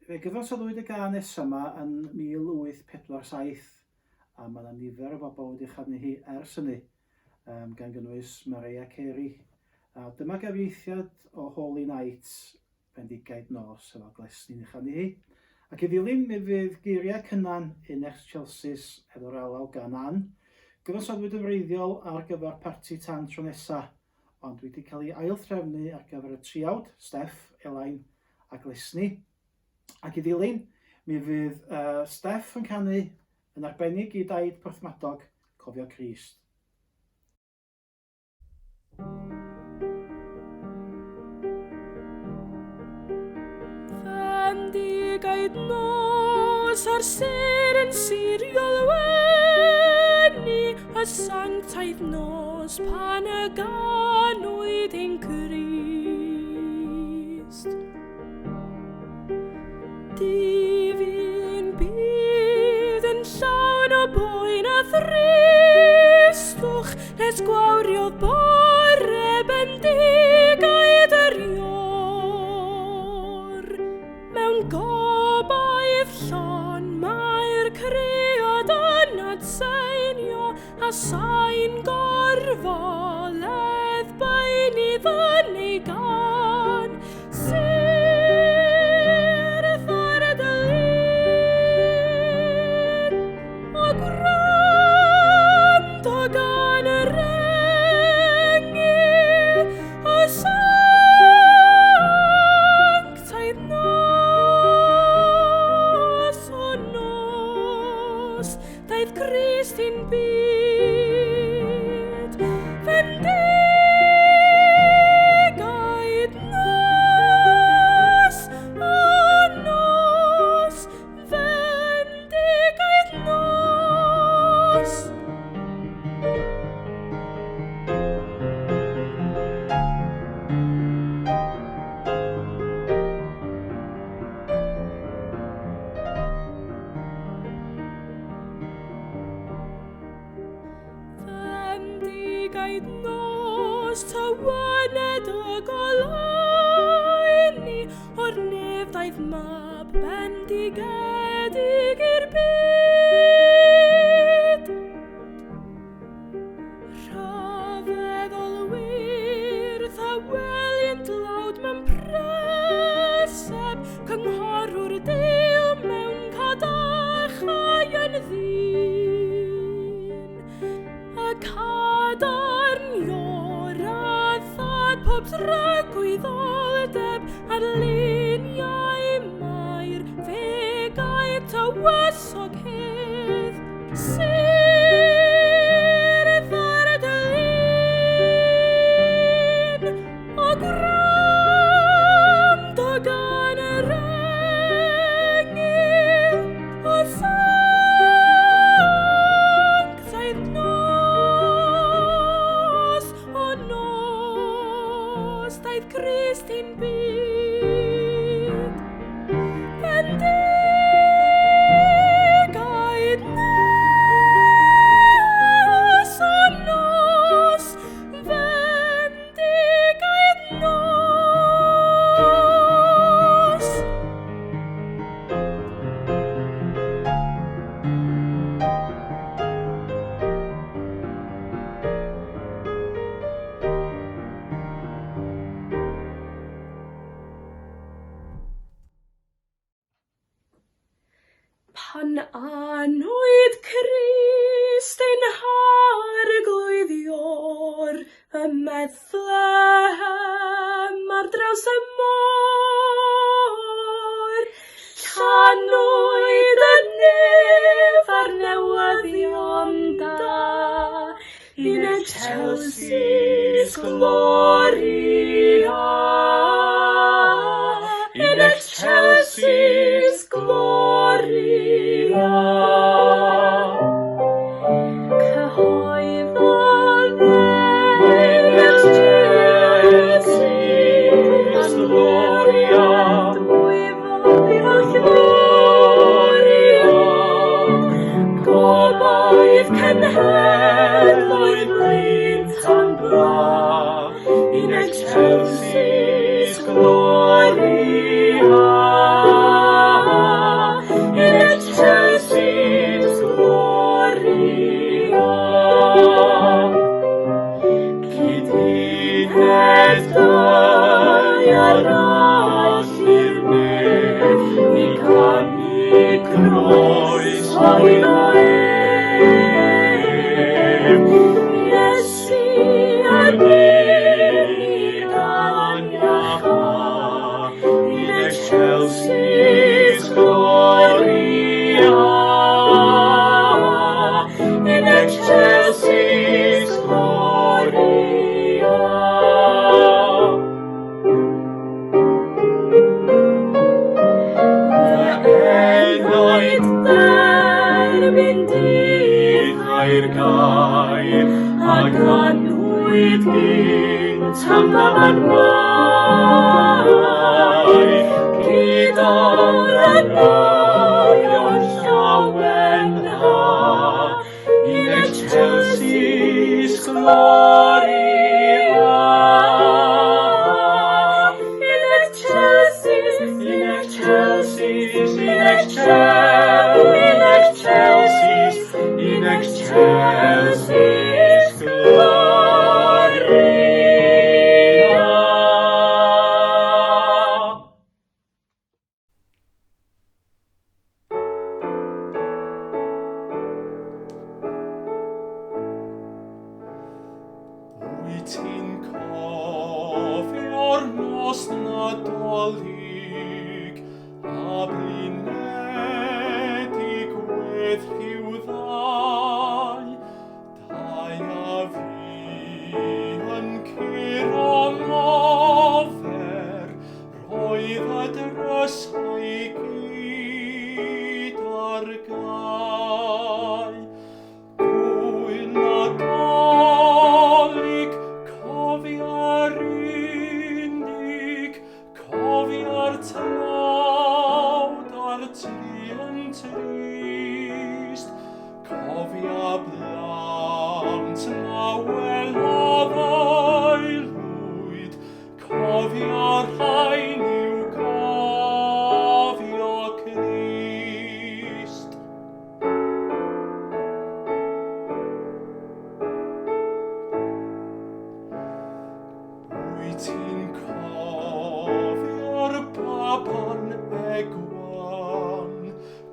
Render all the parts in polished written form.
Fe gyfansoddwyd y gân nesaf yma yn 1847 a mae yna nifer o bobl wedi chanu hi ers hynny, gan gynnwys Maria Carey. Dyma gyfieithiad o Holy Night, Bendigaid Nos efo Glesni'n chanu hi. Ac i ddilyn mi fydd geiriau cynnan in Excelsis efo'r alaw gan Ann. Gyfansoddwyd yn wreiddiol ar gyfer parti tan tro nesaf, ond wedi cael ei ailthrefnu ar gyfer y triawd, Steff, Elain a Glesni. Ac i ddilyn, mi fydd Steff yn canu yn arbennig i daid porthmadog Cofio Crist. Fendigaid nos ar ser yn siriol wenni, y sanctaid nos pan y ganwyd ein Crist. Difin bydd yn llawn o boen a thristwch, nes gwawriodd bore bendigaid yr ior. Mewn gobaith llon mae'r creod yn adseinio, a sain gorfoledd bain i fyny gan. Pan anwyd Crist ein harglwyddior, y Methlehem ar draws y môr, llanwyd y nef ar newyddion da, in excelsis gloria, in excelsis gloria. Cyhoeddodd in excelsis gloria, dwyfodd gloria, gobaith cenhedloedd blin tan bla, in excelsis gloria. hedau arall i'r nef, i canu croeso iddo ef. Iesu yn unig aniacha, in excelsis gloria, in excelsis gloria. Ennoedd derbyn dydd a'r gair, ac anwyd gynt am ddamad mai, gyda'r ynoion llawenha, in excelsis gloria, in excelsis, in excelsis, in excelsis, in excelsis gloria. Wyt ti'n cofio'r nos Nadolig, a blinedig wedd rhyw ddau, dau a fi yn curo ngofer, roedd y drysau gyd ar gau. Gwyl Nadolig, cofia'r unig, cofia'r tlawd a'r tri yn trist, cofia blant na welodd Aelwyd, cofia rhain i'w cofio Christ. Wyt ti'n cofio'r baban egwan,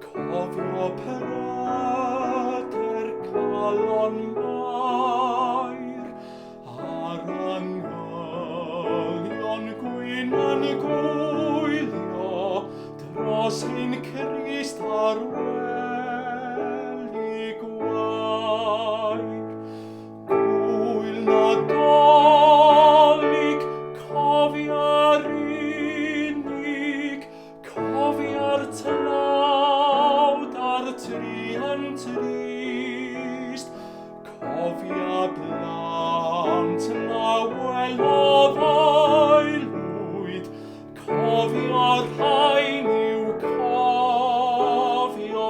cofio pryder calon mair, a'r angylion gwyn yn gwylio dros ein Crist ar wely gwair. Gwyl Nadolig, cofia'r unig, cofia'r tlawd a'r tri yn trist, cofia blant na welodd Aelwyd, cofia rhain i'w cofio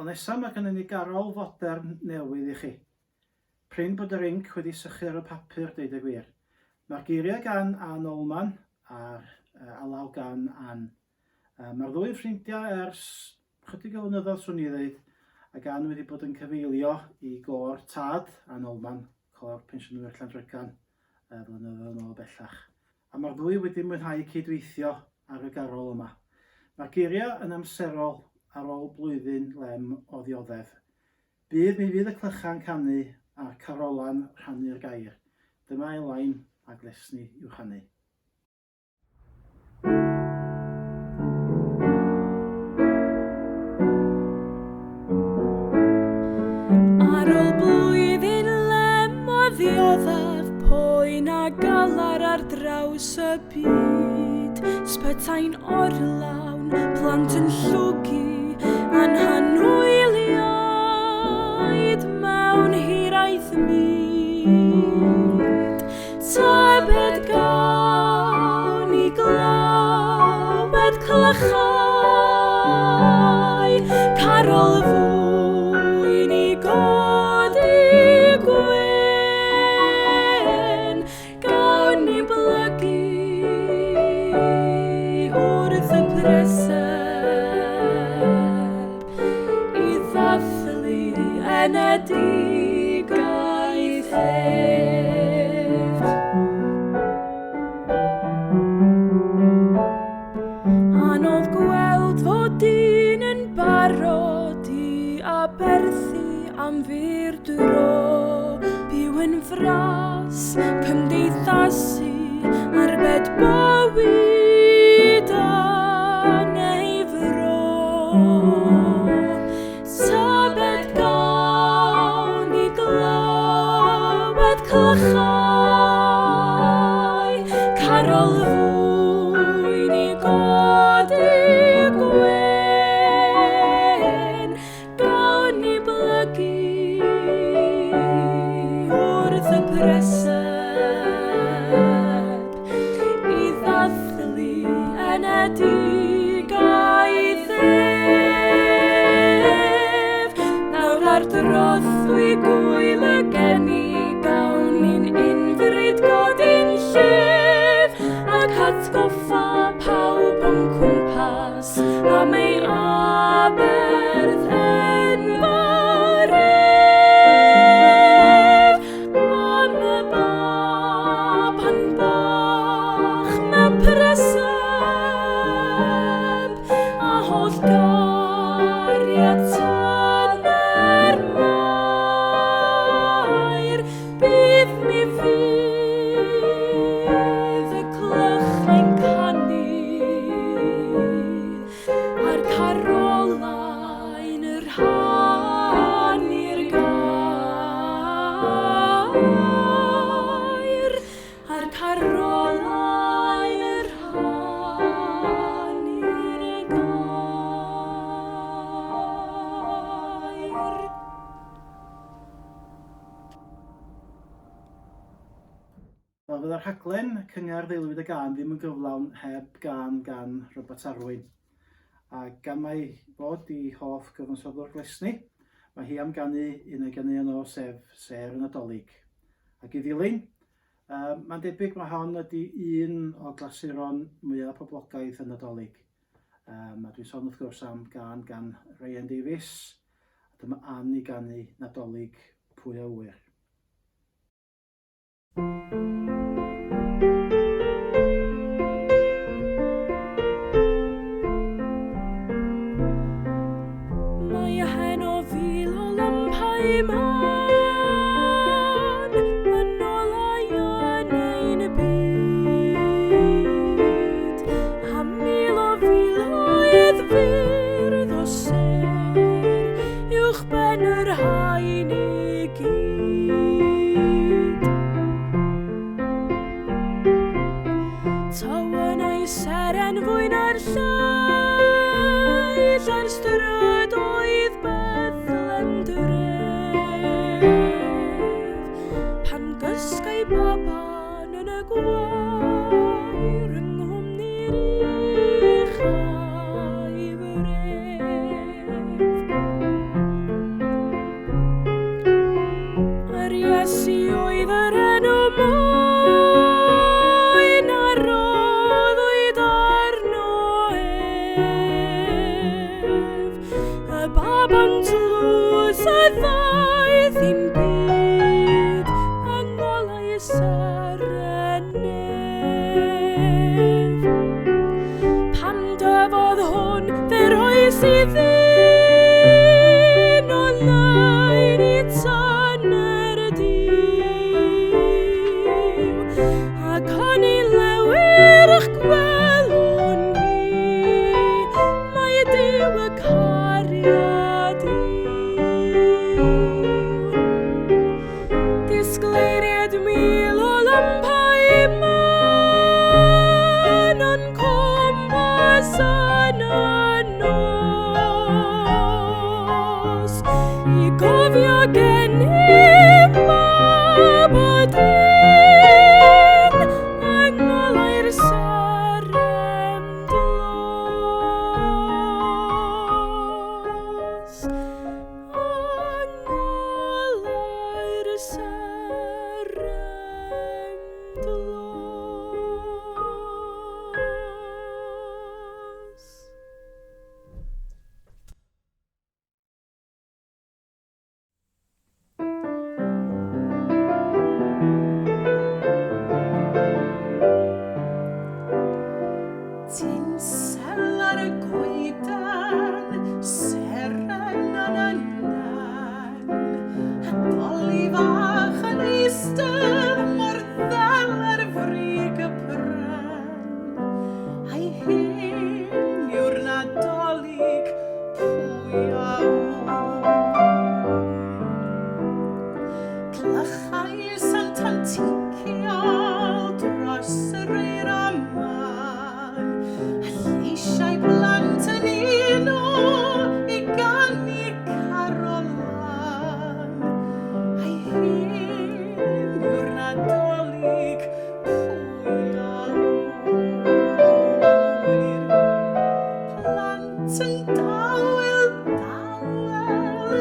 Ond nesaf mae gennym ni garol fodern newydd i chi. Prin bod yr inc wedi sychu ar y papur, deud y gwir. Mae'r geiriau gan Ann Olman a'r alaw gan Ann. Mae'r ddwy ffrindiau ers chydig o flynyddoedd swn i ddweud, ac Ann wedi bod yn cyfeilio i gor tad Ann Olman, cor pensiynwyr Llanfrycan, flynyddoedd yn ôl bellach. A mae'r ddwy wedi mwynhau cydweithio ar y garol yma. Mae'r geiriau yn amserol ar ôl blwyddyn lem o ddioddef. Bydd mi fydd y clycha'n canu a carolan rhannu'r gair. Dyma Elain a Glesni i'w chanu. Ar ôl blwyddyn lem o ddioddef, poen a galar ar draws y byd. Sbytau'n orlawn, plant yn llwgu, anhanwyliaid mewn hiraeth myd. Tybed gawn i glywed clychau, carol fwyn i godi gwyn, gawn i blygu wrth y presep, i ddathlu enedigaeth ef. Anodd gweld fod dyn yn barod i aberthu am fyr dro, byw yn fras, cymdeithasu, arbed bywyd a neu fro. Tybed gawn i glywed clychau, carol fwyn i godi gwyn, gawn i blygu wrth y presep, i ddathlu enedigaeth ef. Nawr ar drothwy gwyl y geni, gawn ni'n unfryd godi'n llef, ac atgoffa pawb o'n cwmpas am ei aberth enfawr ef. Am y baban bach mewn presep, a holl gariad tyner mair, bydd mi fydd y clychau'n canu, a'r carolain yr rhannu'r gair, a'r carolain yr rhannu'r gair. Wel, fydd yr rhaglen Cyngerdd Aelwyd y Gân ddim yn gyflawn heb gan Robert Arwyn. A gan mai fod i hoff gyfansoddwr Glesni, mae hi am ganu un o'i ganeuon o sef Cyngerdd Nadolig. Ac i ddilyn, mae'n debyg mae hon ydy un o glasuron mwyaf poblogaidd y Nadolig. Mae dwi'n sôn wrth gwrs am gan Ryan Davies, a dyma Ann i ganu Nadolig Pwy a Wyr. Mae hen o fil o lampau man, yn olau yn ein byd. A mil o filoedd fyrdd o ser, uwch ben yr haen i gyd. Tawen ei seren fwyn ar lleill, ar strydoedd Bethlehem dref, pan gysgai baban yn y gwair, yng nghwmni'r uchaf. tlws a ddaeth i'n byd yng ngolau serennydd. Pam dyfodd hwn fe roes I ddyn o lein I tyner diw, ac o'n I lewyr a'ch gwelwn ni, mae Duw y cariad i'w. Disgleiriad mil o lampau man yn cwmpas yn y nos, I gofio gennym mab o dyn yng ngolau'r serem dlos, yng ngolau'r serem dlos. Tinsel ar y goeden, seren yn ynan, a doli fach yn eistedd mor ddel ar frig y pren. A'i hyn yw'r Nadolig, pwy a Clychau Sant Anticio dros yr eir aman, a lleisiau plant yn uno I ganu carolan. A'i hyn yw'r Nadolig, pwy a Plant yn dawel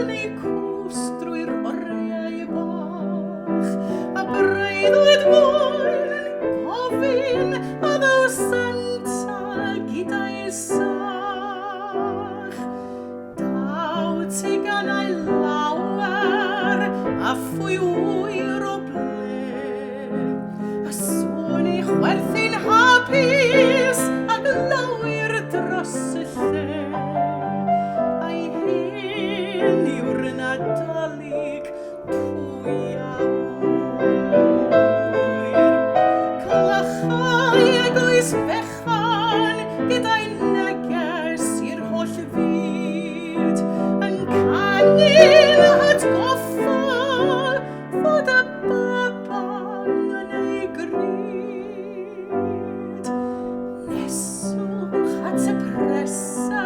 yn eu cws drwy'r oriau bach, a breuddwyd mwyn yn gofyn a ddaw Santa gyda'i sach. Daw ti gan ei lawer a phwy wyr o ble, a sôn I chwerthu'n hapus ac lawer dros y lle. A'i hyn yw'r Nadolig, pwy a Clychau eglwys fechan gyda'i neges i'r holl fyd, yn canu'n atgoffa fod y baban yn ei gryd. Neswch at y presa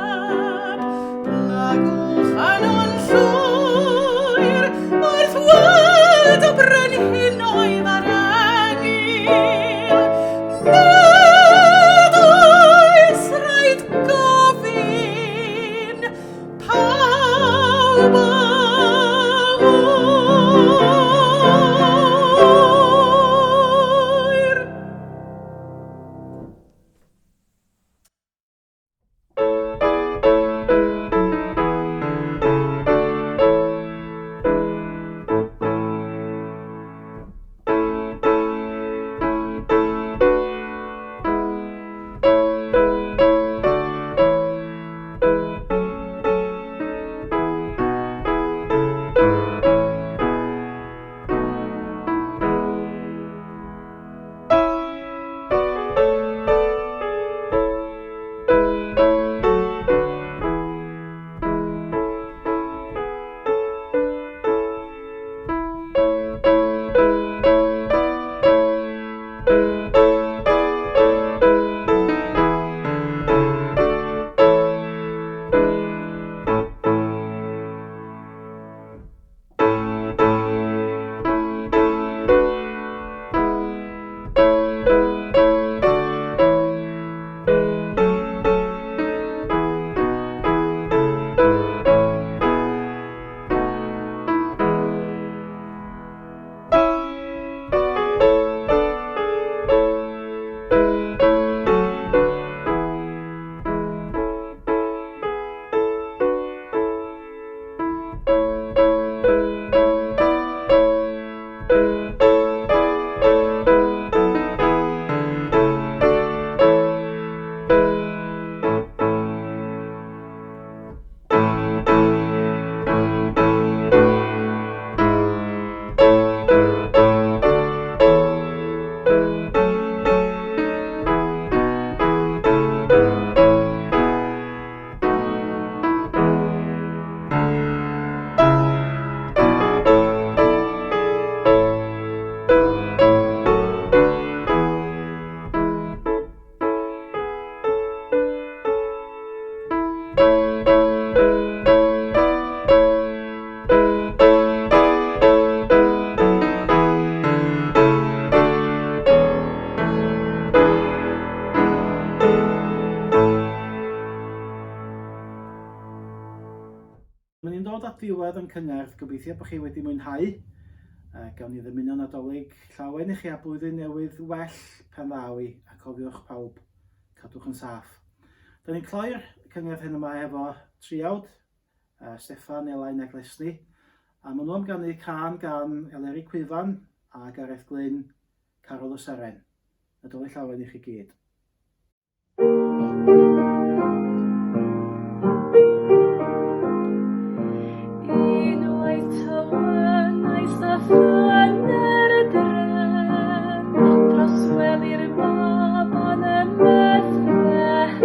Mae'n ni'n dod at ddiwedd yn Cyngerdd, gobeithio bod chi wedi mwynhau. Gawn ni ddymuno Nadolig llawen i chi a blwyddyn newydd well pen ddaw i, a cofiwch pawb, cadwch yn saff. Da ni'n cloi'r Cyngerdd hyn yma efo triawd, Steffan, Elain a Glesni, a maen nhw am ganu can gan Elain a Gareth Glyn, Carol y Seren. Nadolig llawen i chi gyd. Steffan drefn, dros weddi'r baban y Bethlehem.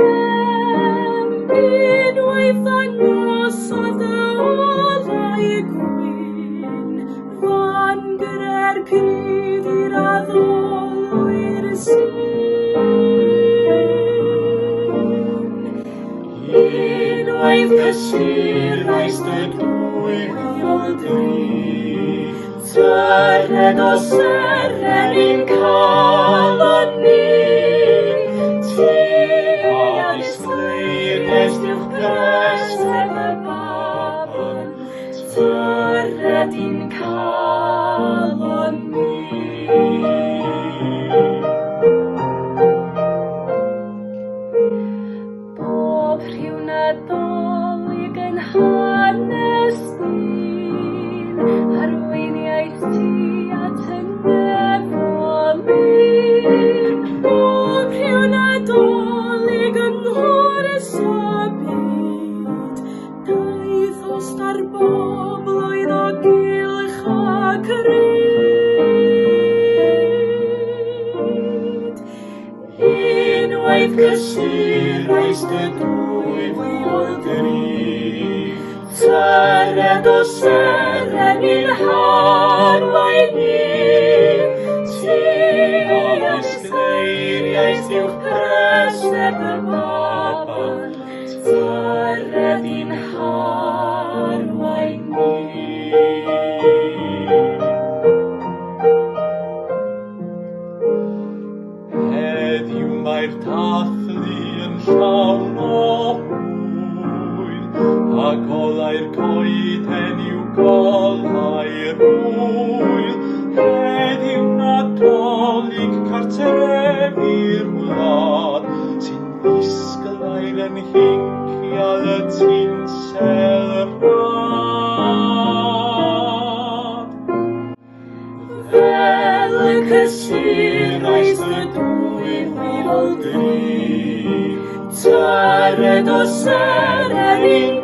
Unwaith dangosodd y olau gwyn, fan gyda'r pryd i'r addolwyr sy'n. Unwaith cysurais dy dwy dri, Cyngerdd o seren i'n cael o'n ni. Ti a disgleiriais diwch presef y baban, Cyngerdd i'n cael o'n ni. Bob rhyw Nadolig yn hanes dyn, arweiniaeth ti at y nefolyn. Bob rhyw Nadolig yn nghwrs o byd, daethos ar bobloedd o gylch ac ryd. Unwaith cysurais dy dwy dri, Cyngerdd o seren i'n harwain ni. Ti a disgleiriais diwch presef y baban, Cyngerdd i'n harwain ni. Heddiw mae'r dathlu yn llawn o hwyl, a golau'r coeden i'w golau'r hwyl. Heddiw Nadolig cartrefi'r wlad, sy'n ddisglair yn hincial y tinsel Rhan. Fel y cysurais dy dwy dri, Cyngerdd o seren i'n